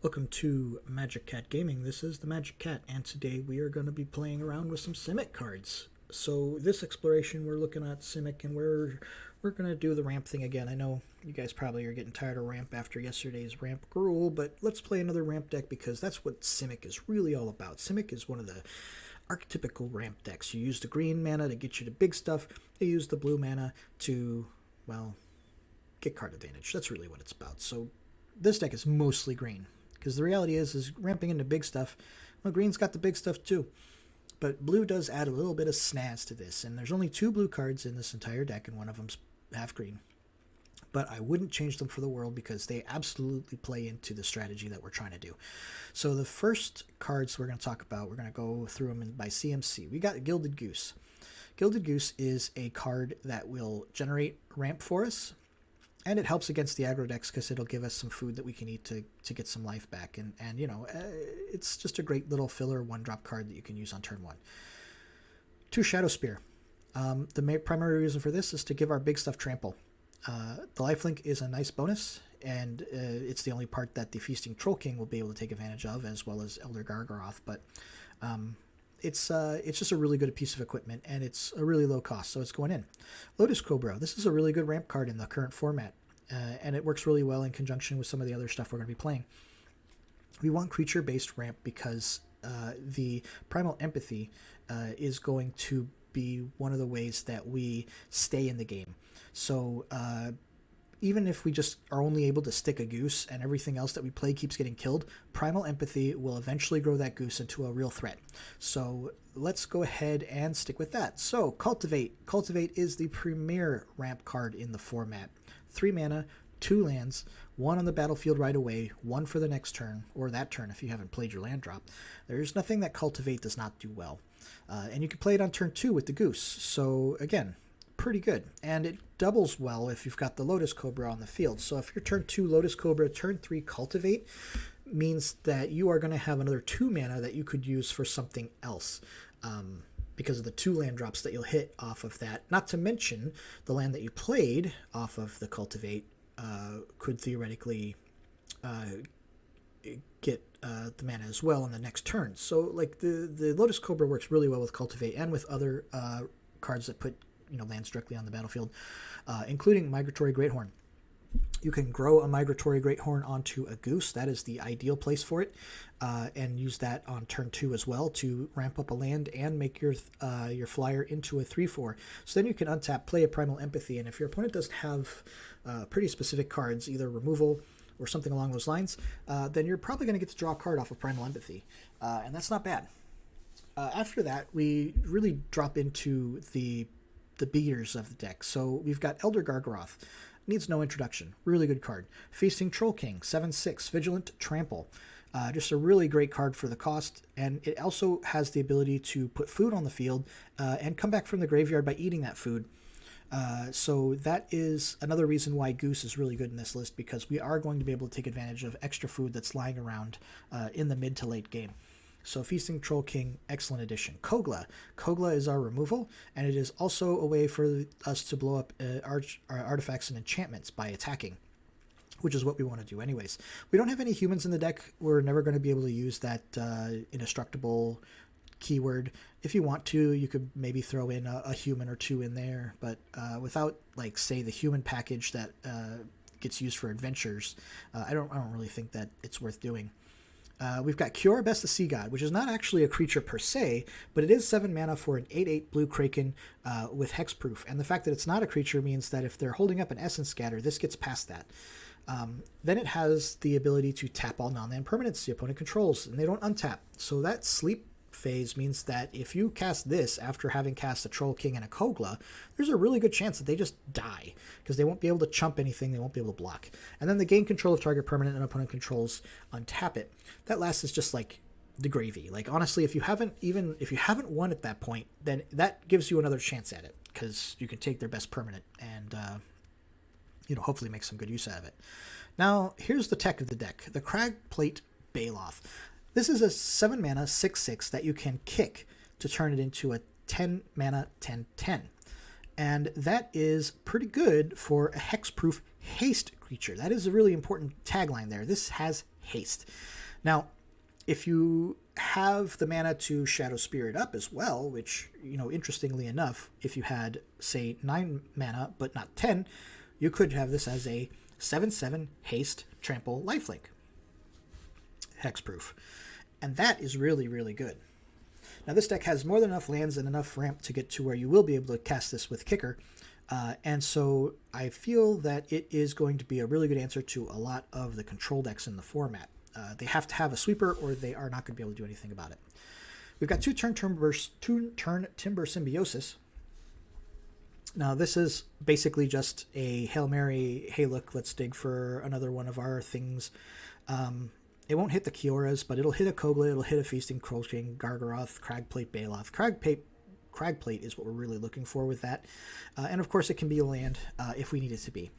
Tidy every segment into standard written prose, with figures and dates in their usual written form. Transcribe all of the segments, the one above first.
Welcome to Magic Cat Gaming. This is the Magic Cat, and today we are going to be playing around with some Simic cards. So this exploration, we're looking at Simic, and we're going to do the ramp thing again. I know you guys probably are getting tired of ramp after yesterday's ramp gruel, but let's play another ramp deck because that's what Simic is really all about. Simic is one of the archetypical ramp decks. You use the green mana to get you to big stuff. You use the blue mana to, well, get card advantage. That's really what it's about. So this deck is mostly green. Because the reality is ramping into big stuff, well, green's got the big stuff too. But blue does add a little bit of snaz to this, and there's only 2 blue cards in this entire deck, and one of them's half green. But I wouldn't change them for the world because they absolutely play into the strategy that we're trying to do. So the first cards we're going to talk about, we're going to go through them by CMC. We got Gilded Goose. Gilded Goose is a card that will generate ramp for us. And it helps against the aggro decks because it'll give us some food that we can eat to get some life back. And you know, it's just a great little filler 1-drop card that you can use on turn 1. 2 Shadowspear. The primary reason for this is to give our big stuff trample. The lifelink is a nice bonus, and it's the only part that the Feasting Troll King will be able to take advantage of, as well as Elder Gargaroth. But it's just a really good piece of equipment, and it's a really low cost, so it's going in. Lotus Cobra. This is a really good ramp card in the current format, and it works really well in conjunction with some of the other stuff we're going to be playing. We want creature-based ramp because the Primal Empathy is going to be one of the ways that we stay in the game. So even if we just are only able to stick a goose and everything else that we play keeps getting killed, Primal Empathy will eventually grow that goose into a real threat. So let's go ahead and stick with that. So Cultivate. Cultivate is the premier ramp card in the format. 3 mana, 2 lands, 1 on the battlefield right away, 1 for the next turn, or that turn if you haven't played your land drop. There's nothing that Cultivate does not do well. And you can play it on turn 2 with the goose. So again, pretty good, and it doubles well if you've got the Lotus Cobra on the field. So if you're turn 2 Lotus Cobra, turn 3 Cultivate means that you are going to have another 2 mana that you could use for something else, because of the 2 land drops that you'll hit off of that. Not to mention the land that you played off of the Cultivate could theoretically get the mana as well in the next turn. So like the Lotus Cobra works really well with Cultivate and with other cards that put lands directly on the battlefield, including Migratory Greathorn. You can grow a Migratory Greathorn onto a goose. That is the ideal place for it, and use that on turn 2 as well to ramp up a land and make your flyer into a 3/4. So then you can untap, play a Primal Empathy, and if your opponent doesn't have pretty specific cards, either removal or something along those lines, then you're probably going to get to draw a card off of Primal Empathy, and that's not bad. After that, we really drop into the beaters of the deck. So we've got Elder Gargaroth. Needs no introduction. Really good card. Feasting Troll King, 7/6, Vigilant Trample. Just a really great card for the cost, and it also has the ability to put food on the field and come back from the graveyard by eating that food. So that is another reason why Goose is really good in this list, because we are going to be able to take advantage of extra food that's lying around in the mid to late game. So Feasting Troll King, excellent addition. Kogla. Kogla is our removal, and it is also a way for us to blow up our artifacts and enchantments by attacking, which is what we want to do anyways. We don't have any humans in the deck. We're never going to be able to use that indestructible keyword. If you want to, you could maybe throw in a human or 2 in there, but without, like, say, the human package that gets used for adventures, I don't really think that it's worth doing. We've got Kiora, Best of Sea God, which is not actually a creature per se, but it is 7 mana for an 8/8 blue Kraken with hexproof. And the fact that it's not a creature means that if they're holding up an Essence Scatter, this gets past that. Then it has the ability to tap all non-land permanents the opponent controls, and they don't untap. So that sleep phase means that if you cast this after having cast a Troll King and a Kogla, there's a really good chance that they just die, because they won't be able to chump anything, they won't be able to block. And then they gain control of target permanent and opponent controls, untap it. That last is just like the gravy. Like, honestly, if you haven't won at that point, then that gives you another chance at it, because you can take their best permanent and hopefully make some good use out of it. Now here's the tech of the deck, the Cragplate Baloth. This is a 7 mana 6/6 that you can kick to turn it into a 10 mana 10/10. And that is pretty good for a hexproof haste creature. That is a really important tagline there. This has haste. Now, if you have the mana to Shadowspear it up as well, which, interestingly enough, if you had, say, 9 mana but not 10, you could have this as a 7/7 haste trample lifelink. Hexproof. And that is really, really good. Now, this deck has more than enough lands and enough ramp to get to where you will be able to cast this with Kicker. And so I feel that it is going to be a really good answer to a lot of the control decks in the format. They have to have a sweeper or they are not going to be able to do anything about it. We've got 2 Turntimber Symbiosis. Now, this is basically just a Hail Mary, hey, look, let's dig for another one of our things. It won't hit the Kioras, but it'll hit a Kogla, it'll hit a Feasting King, Gargaroth, Cragplate Baloth. Cragplate is what we're really looking for with that. And of course, it can be a land if we need it to be.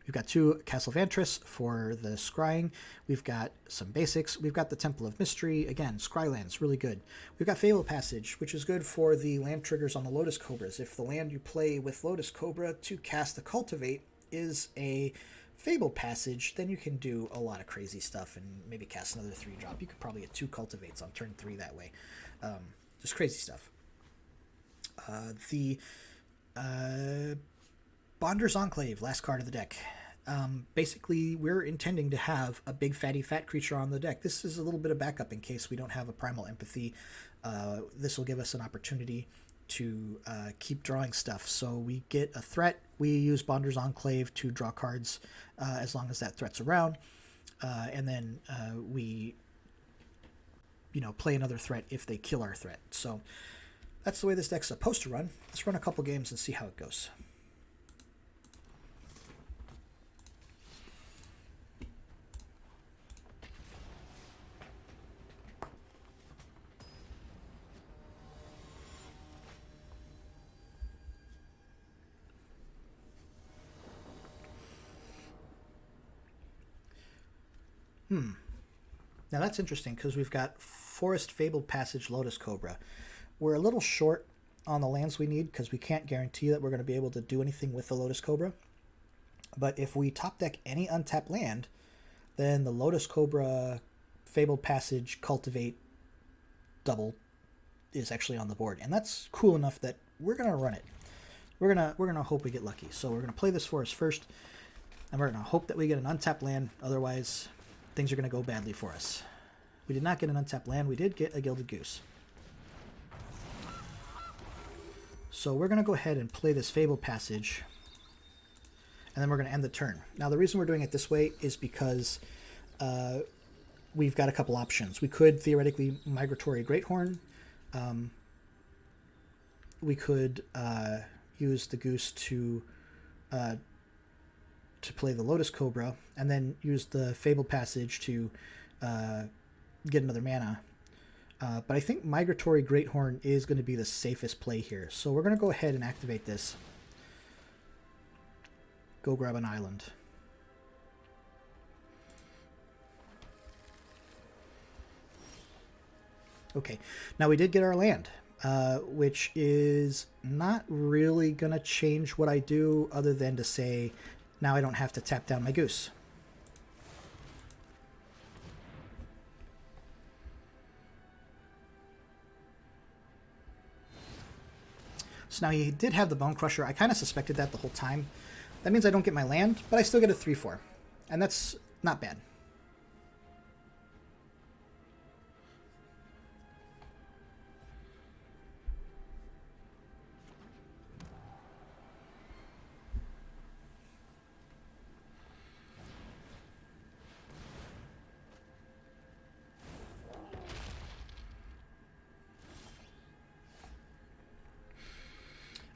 We've got 2 Castle Vantress for the scrying. We've got some basics. We've got the Temple of Mystery. Again, scry lands, really good. We've got Fabled Passage, which is good for the land triggers on the Lotus Cobras. If the land you play with Lotus Cobra to cast the Cultivate is a Fabled Passage, then you can do a lot of crazy stuff and maybe cast another 3-drop. You could probably get 2 Cultivates on turn 3 that way. Just crazy stuff. The Bonders Enclave, last card of the deck. Basically, we're intending to have a big fatty fat creature on the deck. This is a little bit of backup in case we don't have a Primal Empathy. This will give us an opportunity to keep drawing stuff. So we get a threat. We use Bonders Enclave to draw cards as long as that threat's around. And then we, play another threat if they kill our threat. So that's the way this deck's supposed to run. Let's run a couple games and see how it goes. Now that's interesting because we've got Forest Fabled Passage Lotus Cobra. We're a little short on the lands we need because we can't guarantee that we're going to be able to do anything with the Lotus Cobra. But if we top deck any untapped land, then the Lotus Cobra Fabled Passage Cultivate double is actually on the board. And that's cool enough that we're going to run it. We're gonna hope we get lucky. So we're going to play this Forest first, and we're going to hope that we get an untapped land. Otherwise, things are going to go badly for us. We did not get an untapped land. We did get a Gilded Goose. So we're going to go ahead and play this Fabled Passage, and then we're going to end the turn. Now, the reason we're doing it this way is because we've got a couple options. We could theoretically Migratory Greathorn. We could use the Goose to play the Lotus Cobra, and then use the Fabled Passage to get another mana. But I think Migratory Greathorn is going to be the safest play here. So we're going to go ahead and activate this. Go grab an island. Okay, now we did get our land, which is not really going to change what I do other than to say, now I don't have to tap down my Goose. So now he did have the Bone Crusher. I kind of suspected that the whole time. That means I don't get my land, but I still get a 3/4. And that's not bad.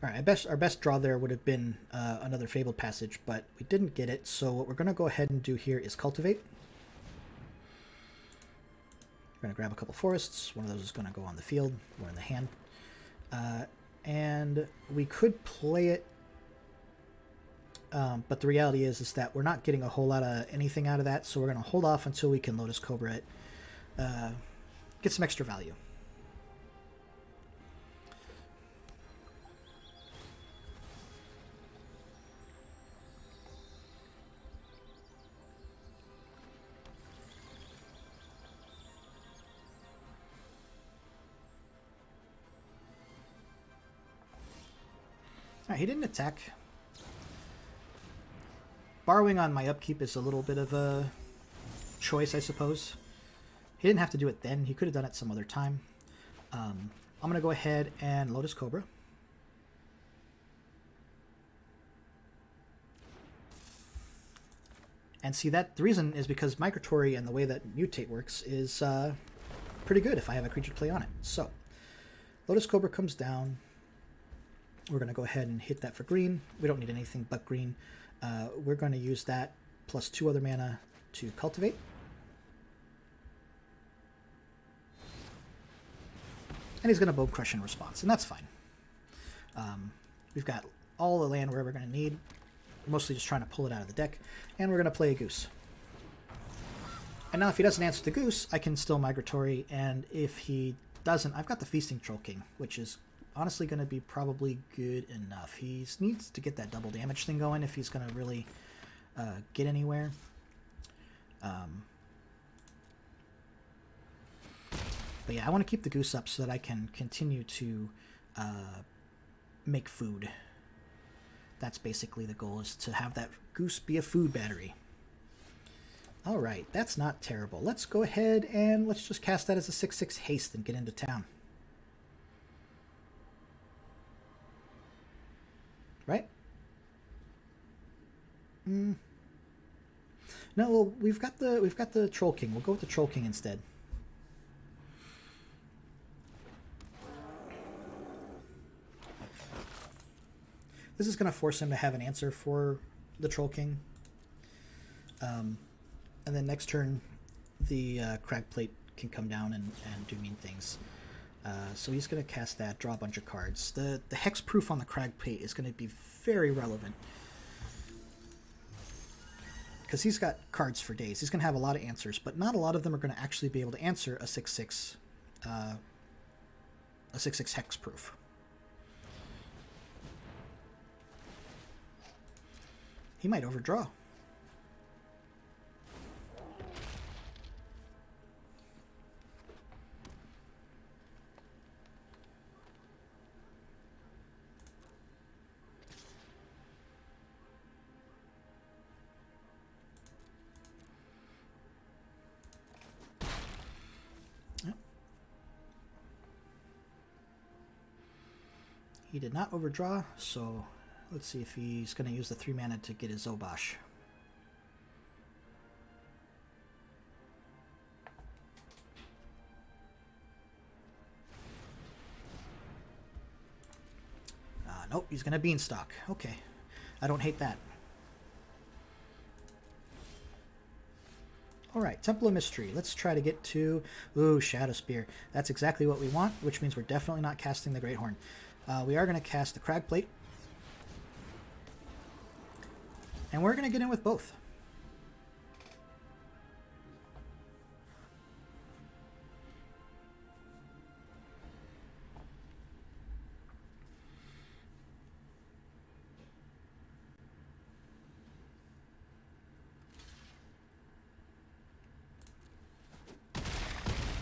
All right, our best draw there would have been another Fabled Passage, but we didn't get it. So what we're going to go ahead and do here is Cultivate. We're going to grab a couple forests. One of those is going to go on the field, one in the hand. And we could play it, but the reality is that we're not getting a whole lot of anything out of that, so we're going to hold off until we can Lotus Cobra it, get some extra value. Alright, he didn't attack. Borrowing on my upkeep is a little bit of a choice, I suppose. He didn't have to do it then. He could have done it some other time. I'm going to go ahead and Lotus Cobra. And see, that the reason is because Migratory and the way that Mutate works is pretty good if I have a creature to play on it. So, Lotus Cobra comes down. We're going to go ahead and hit that for green. We don't need anything but green. We're going to use that plus 2 other mana to Cultivate. And he's going to Bone Crush in response, and that's fine. We've got all the land we're ever going to need. We're mostly just trying to pull it out of the deck. And we're going to play a Goose. And now if he doesn't answer the Goose, I can still Migratory. And if he doesn't, I've got the Feasting Troll King, which is honestly going to be probably good enough. He needs to get that double damage thing going if he's going to really get anywhere. But yeah, I want to keep the Goose up so that I can continue to make food. That's basically the goal, is to have that Goose be a food battery. Alright, that's not terrible. Let's go ahead and let's just cast that as a 6/6 haste and get into town. Right? No, well, we've got the Troll King. We'll go with the Troll King instead. This is going to force him to have an answer for the Troll King. And then next turn, the Cragplate can come down and do mean things. So he's going to cast that, draw a bunch of cards. The hexproof on the Cragplate is going to be very relevant, because he's got cards for days. He's going to have a lot of answers, but not a lot of them are going to actually be able to answer a 6/6 hexproof. He might overdraw. Yep. He did not overdraw, so let's see if he's going to use the 3 mana to get his Obosh. Nope, he's going to Beanstalk. Okay, I don't hate that. Alright, Temple of Mystery. Let's try to get to... Ooh, Shadowspear. That's exactly what we want, which means we're definitely not casting the Greathorn. We are going to cast the Cragplate. And we're going to get in with both.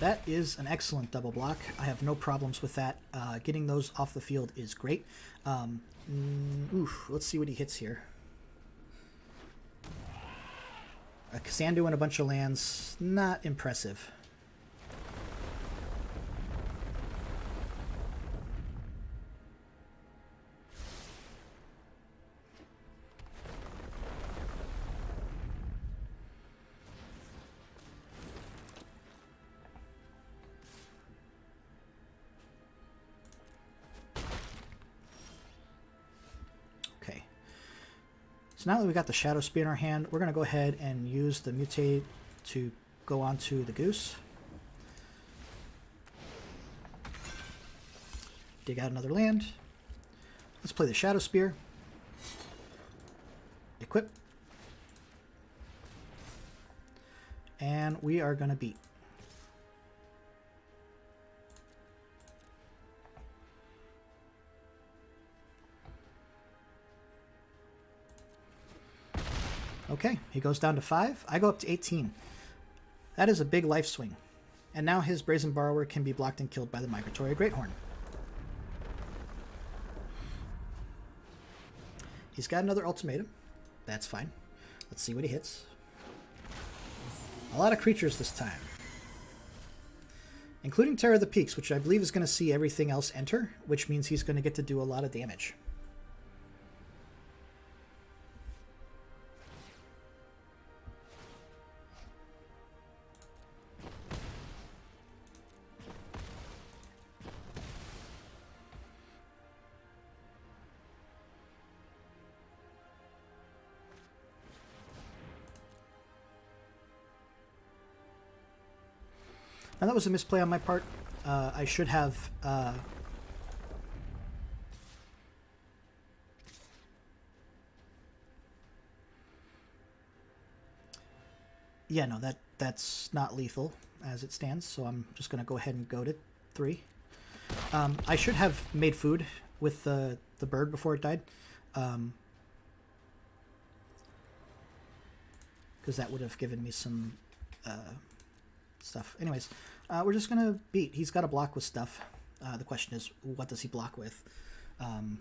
That is an excellent double block. I have no problems with that. Getting those off the field is great. Let's see what he hits here. A Sandu and a bunch of lands, not impressive. So now that we've got the Shadowspear in our hand, we're going to go ahead and use the Mutate to go onto the Goose. Dig out another land. Let's play the Shadowspear. Equip. And we are going to beat. Okay, he goes down to 5. I go up to 18. That is a big life swing. And now his Brazen Borrower can be blocked and killed by the Migratory Greathorn. He's got another ultimatum. That's fine. Let's see what he hits. A lot of creatures this time. Including Terror of the Peaks, which I believe is going to see everything else enter, which means he's going to get to do a lot of damage. Now that was a misplay on my part. I should have... yeah, no, that's not lethal as it stands, so I'm just going to go ahead and go to 3. I should have made food with the bird before it died. Because that would have given me some... stuff. Anyways, we're just gonna beat. He's got to block with stuff. The question is, what does he block with? I'm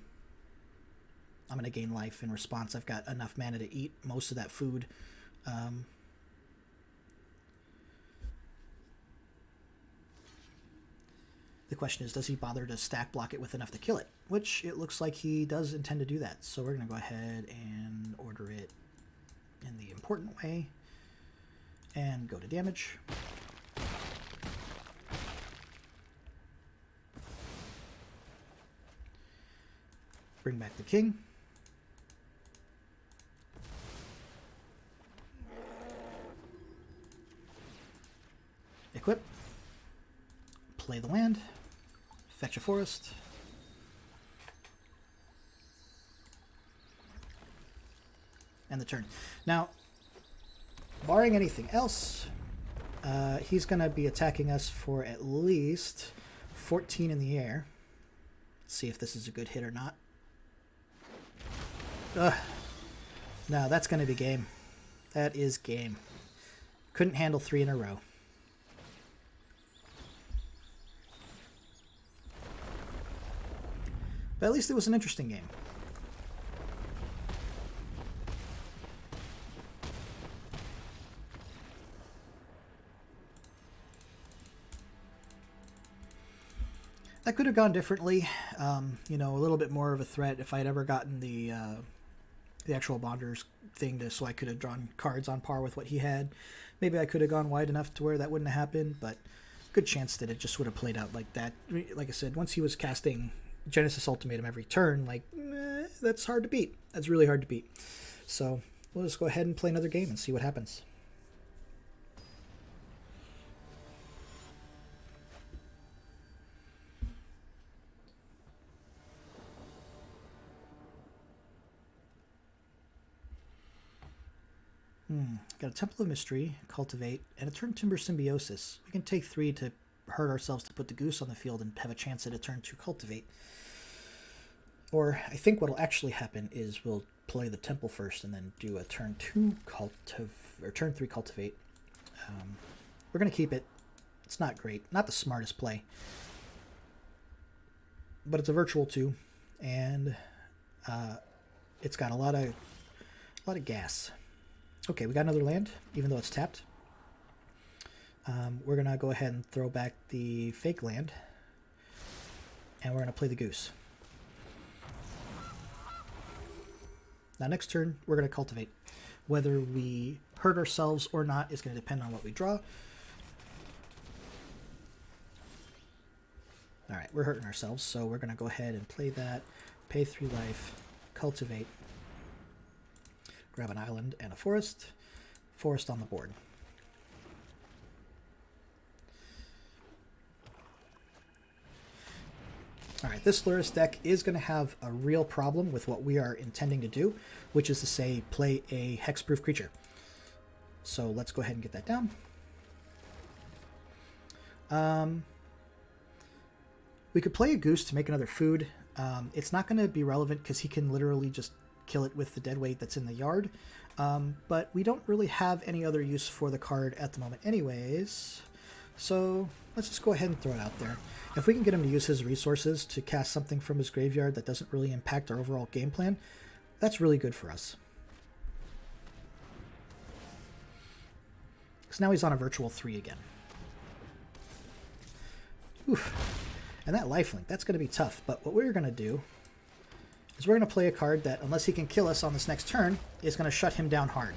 gonna gain life in response. I've got enough mana to eat most of that food. The question is, does he bother to stack block it with enough to kill it? Which it looks like he does intend to do that. So we're gonna go ahead and order it in the important way and go to damage. Bring back the king. Equip. Play the land. Fetch a forest. And the turn. Now, barring anything else, he's going to be attacking us for at least 14 in the air. Let's see if this is a good hit or not. No, that's going to be game. That is game. Couldn't handle 3 in a row. But at least it was an interesting game. That could have gone differently. You know, a little bit more of a threat if I had ever gotten the actual Bonders thing so I could have drawn cards on par with what he had. Maybe I could have gone wide enough to where that wouldn't have happened, but good chance that it just would have played out like that. Like I said, once he was casting Genesis Ultimatum every turn, like, that's hard to beat. That's really hard to beat. So we'll just go ahead and play another game and see what happens. Got a Temple of Mystery, Cultivate, and a Turntimber Symbiosis. We can take 3 to hurt ourselves to put the Goose on the field and have a chance at a turn 2 Cultivate. Or I think what will actually happen is we'll play the Temple first and then do a turn 2 turn 3 Cultivate. We're going to keep it. It's not great. Not the smartest play. But it's a virtual 2, and it's got a lot of gas. Okay, we got another land, even though it's tapped. We're going to go ahead and throw back the fake land, and we're going to play the Goose. Now next turn, we're going to Cultivate. Whether we hurt ourselves or not is going to depend on what we draw. Alright, we're hurting ourselves, so we're going to go ahead and play that. Pay 3 life, Cultivate. Grab an island and a forest. Forest on the board. Alright, this Luris deck is going to have a real problem with what we are intending to do, which is to say, play a hexproof creature. So let's go ahead and get that down. We could play a Goose to make another food. It's not going to be relevant because he can literally just kill it with the dead weight that's in the yard. But we don't really have any other use for the card at the moment anyways. So let's just go ahead and throw it out there. If we can get him to use his resources to cast something from his graveyard that doesn't really impact our overall game plan, that's really good for us. So now he's on a virtual 3 again. Oof. And that lifelink, that's going to be tough. But what we're going to do is we're going to play a card that, unless he can kill us on this next turn, is going to shut him down hard.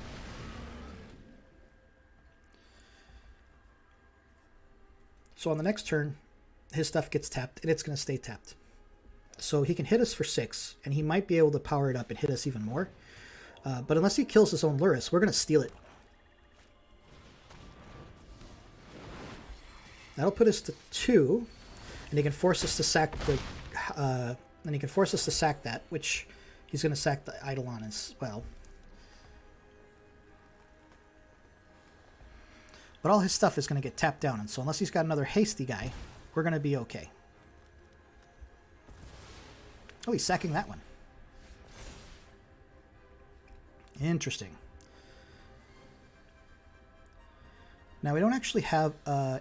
So on the next turn, his stuff gets tapped, and it's going to stay tapped. So he can hit us for 6, and he might be able to power it up and hit us even more. But unless he kills his own Lurrus, we're going to steal it. That'll put us to 2. And he can force us to sack the, and he can force us to sack that, which he's going to sack the Eidolon as well. But all his stuff is going to get tapped down, and so unless he's got another hasty guy, we're going to be okay. Oh, he's sacking that one. Interesting. Now we don't actually have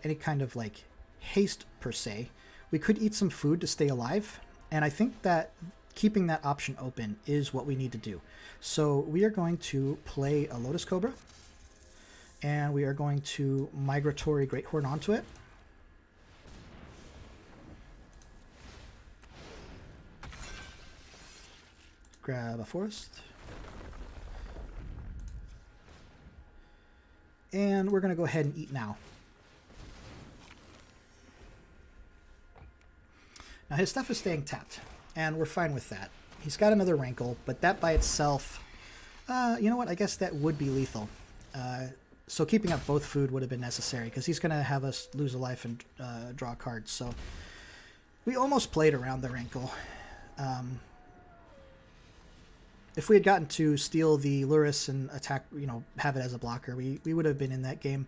any kind of like haste per se. We could eat some food to stay alive, and I think that keeping that option open is what we need to do. So we are going to play a Lotus Cobra, and we are going to Migratory Greathorn onto it. Grab a forest. And we're going to go ahead and eat now. Now his stuff is staying tapped, and we're fine with that. He's got another Rankle, but that by itself, you know what, I guess that would be lethal. So keeping up both food would have been necessary, because he's going to have us lose a life and draw cards. So we almost played around the Rankle. If we had gotten to steal the Lurrus and attack, you know, have it as a blocker, we would have been in that game.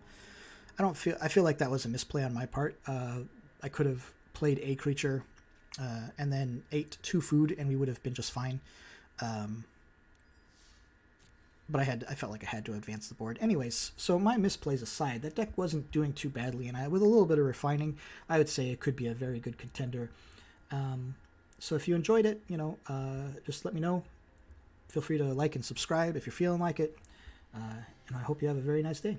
I feel like that was a misplay on my part. I could have played a creature and then ate 2 food, and we would have been just fine. But I felt like I had to advance the board. Anyways, so my misplays aside, that deck wasn't doing too badly, and with a little bit of refining, I would say it could be a very good contender. So if you enjoyed it, you know, just let me know. Feel free to like and subscribe if you're feeling like it. And I hope you have a very nice day.